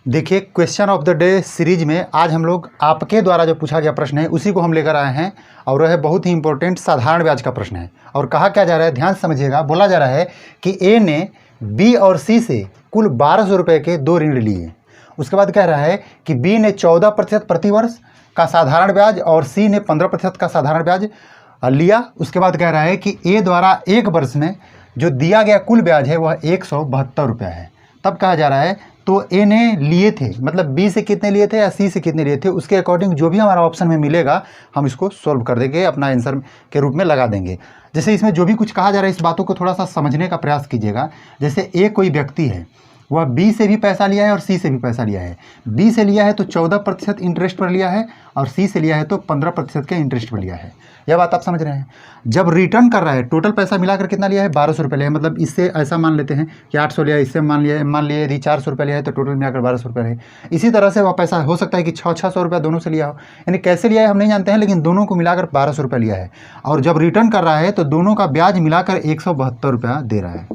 देखिए, question of the day series में आज हम लोग आपके द्वारा जो पूछा गया प्रश्न है उसी को हम लेकर आए हैं और वह बहुत ही इंपॉर्टेंट साधारण ब्याज का प्रश्न है। और कहा क्या जा रहा है, ध्यान से समझिएगा। बोला जा रहा है कि ए ने बी और सी से कुल 1200 रुपये के 2 ऋण लिए। उसके बाद कह रहा है कि बी ने 14% प्रतिवर्ष का साधारण ब्याज और सी ने 15% का साधारण ब्याज लिया। उसके बाद कह रहा है कि ए द्वारा एक वर्ष में जो दिया गया कुल ब्याज है वह 172 रुपये है। तब कहा जा रहा है तो ए ने लिए थे, मतलब बी से कितने लिए थे या सी से कितने लिए थे, उसके अकॉर्डिंग जो भी हमारा ऑप्शन में मिलेगा हम इसको सोल्व कर देंगे, अपना आंसर के रूप में लगा देंगे। जैसे इसमें जो भी कुछ कहा जा रहा है इस बातों को थोड़ा सा समझने का प्रयास कीजिएगा। जैसे ए कोई व्यक्ति है, वह बी से भी पैसा लिया है और सी से भी पैसा लिया है। बी से लिया है तो 14% इंटरेस्ट पर लिया है और सी से लिया है तो 15% के इंटरेस्ट पर लिया है। यह बात आप समझ रहे हैं। जब रिटर्न कर रहा है टोटल पैसा मिलाकर कितना लिया है, 1200 रुपये लिया है। मतलब इससे ऐसा मान लेते हैं कि 800 लिया, इससे मान लिए यदि 400 रुपये लिया है तो टोटल मिलाकर 1200 रुपये है। इसी तरह से वह पैसा हो सकता है कि 600 रुपये दोनों से लिया हो, यानी कैसे लिया है हम नहीं जानते हैं, लेकिन दोनों को मिलाकर 1200 रुपये लिया है। और जब रिटर्न कर रहा है तो दोनों का ब्याज मिलाकर 172 रुपया दे रहा है,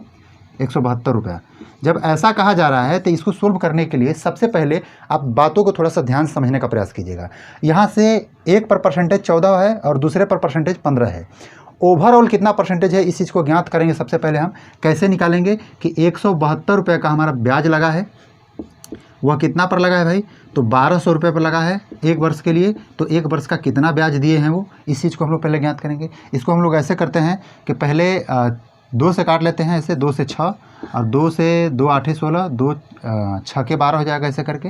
172 रुपया। जब ऐसा कहा जा रहा है तो इसको सोल्व करने के लिए सबसे पहले आप बातों को थोड़ा सा ध्यान से समझने का प्रयास कीजिएगा। यहाँ से एक पर परसेंटेज 14 है और दूसरे पर परसेंटेज 15 है। ओवरऑल कितना परसेंटेज है इस चीज़ को ज्ञात करेंगे। सबसे पहले हम कैसे निकालेंगे कि 172 रुपये का हमारा ब्याज लगा है, वह कितना पर लगा है भाई, तो 1200 रुपये पर लगा है एक वर्ष के लिए। तो एक वर्ष का कितना ब्याज दिए हैं वो, इस चीज़ को हम लोग पहले ज्ञात करेंगे। इसको हम लोग ऐसे करते हैं कि पहले 2 से काट लेते हैं, ऐसे 2 से 6 और 2 से 2 8 16, 2 6 के 12 हो जाएगा ऐसे करके।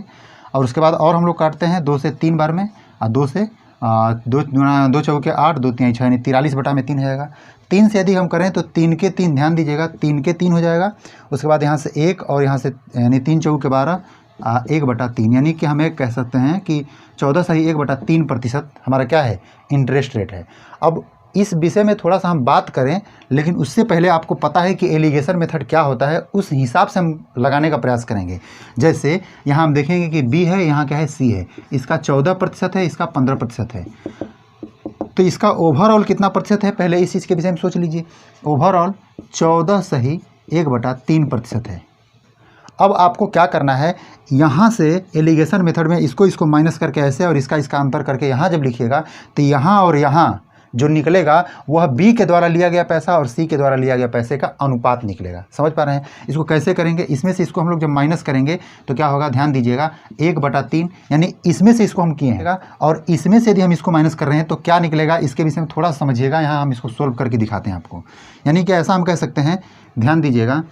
और उसके बाद और हम लोग काटते हैं 2 से 3 बार में और 2 से 2 चौके 8, 2 3 6 यानी 43/3 हो जाएगा। 3 से यदि हम करें तो 3 के 3, ध्यान दीजिएगा, 3 के 3 हो जाएगा। उसके बाद यहाँ से 1 और यहाँ से यानी 3 चौके 12, 1/3 यानी कि हमें कह सकते हैं कि 14 सही 1/3% हमारा क्या है, इंटरेस्ट रेट है। अब इस विषय में थोड़ा सा हम बात करें, लेकिन उससे पहले आपको पता है कि एलिगेशन मेथड क्या होता है, उस हिसाब से हम लगाने का प्रयास करेंगे। जैसे यहाँ हम देखेंगे कि बी है, यहाँ क्या है, सी है। इसका 14% है, इसका 15% है। तो इसका ओवरऑल कितना प्रतिशत है, पहले इस चीज़ के विषय में सोच लीजिए। ओवरऑल 14 सही 1/3% है। अब आपको क्या करना है, यहाँ से एलिगेशन मेथड में इसको माइनस करके ऐसे और इसका अंतर करके यहाँ जब लिखिएगा तो यहाँ और यहाँ जो निकलेगा वह बी के द्वारा लिया गया पैसा और सी के द्वारा लिया गया पैसे का अनुपात निकलेगा। समझ पा रहे हैं। इसको कैसे करेंगे, इसमें से इसको हम लोग जब माइनस करेंगे तो क्या होगा, ध्यान दीजिएगा, 1/3 यानी इसमें से इसको हम किए हैं और इसमें से यदि हम इसको माइनस कर रहे हैं तो क्या निकलेगा, इसके विषय में थोड़ा समझिएगा। यहाँ हम इसको सोल्व करके दिखाते हैं आपको। यानी कि ऐसा हम कह सकते हैं, ध्यान दीजिएगा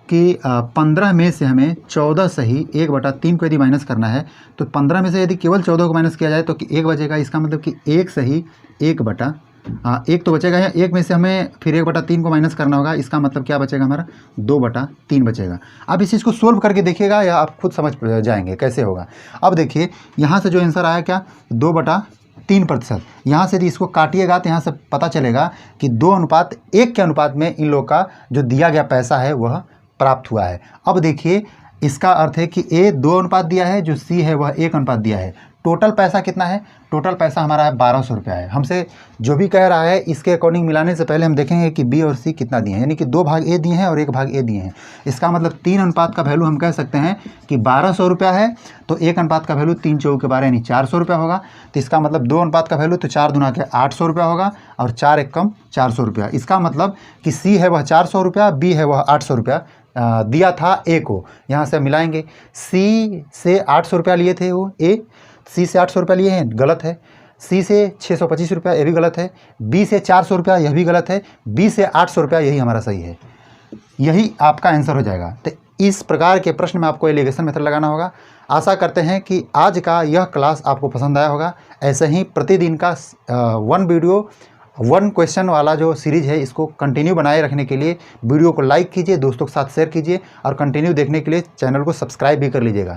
कि 15 में से हमें 14 सही 1/3 को यदि माइनस करना है तो 15 में से यदि केवल 14 को माइनस किया जाए तो 1 बचेगा। इसका मतलब कि 1 सही 1 तो बचेगा। या 1 में से हमें फिर 1/3 को माइनस करना होगा। इसका मतलब क्या बचेगा, हमारा 2/3 बचेगा। अब इस चीज़ को सोल्व करके देखिएगा या आप खुद समझ जाएंगे कैसे होगा। अब देखिए यहाँ से जो आंसर आया क्या, 2/3%। यहाँ से यदि इसको काटिएगा तो यहाँ से पता चलेगा कि 2:1 के अनुपात में इन लोग का जो दिया गया पैसा है वह प्राप्त हुआ है। अब देखिए इसका अर्थ है कि ए 2 अनुपात दिया है, जो सी है वह 1 अनुपात दिया है। टोटल पैसा कितना है, टोटल पैसा हमारा है 1200 रुपया है। हमसे जो भी कह रहा है इसके अकॉर्डिंग मिलाने से पहले हम देखेंगे कि बी और सी कितना दिए हैं, यानी कि 2 भाग ए दिए हैं और 1 भाग ए दिए हैं। इसका मतलब 3 अनुपात का वैल्यू हम कह सकते हैं कि 1200 रुपया है। तो 1 अनुपात का वैल्यू 3 चौके 12 यानी 400 रुपया होगा। तो इसका मतलब 2 अनुपात का वैल्यू तो 4 दूना के 800 रुपया होगा और 4 एक कम 400 रुपया। इसका मतलब कि सी है वह 400 रुपया, बी है वह 800 रुपया दिया था ए को। यहाँ से मिलाएंगे, सी से 800 रुपया लिए थे वो ए, सी से 800 रुपया लिए हैं, गलत है। सी से 625 रुपया, ये भी गलत है। बी से 400 रुपया, यह भी गलत है। बी से 800 रुपया, यही हमारा सही है। यही आपका आंसर हो जाएगा। तो इस प्रकार के प्रश्न में आपको एलिगेशन मेथड लगाना होगा। आशा करते हैं कि आज का यह क्लास आपको पसंद आया होगा। ऐसे ही प्रतिदिन का 1 वीडियो 1 क्वेश्चन वाला जो सीरीज़ है इसको कंटिन्यू बनाए रखने के लिए वीडियो को लाइक कीजिए, दोस्तों के साथ शेयर कीजिए और कंटिन्यू देखने के लिए चैनल को सब्सक्राइब भी कर लीजिएगा।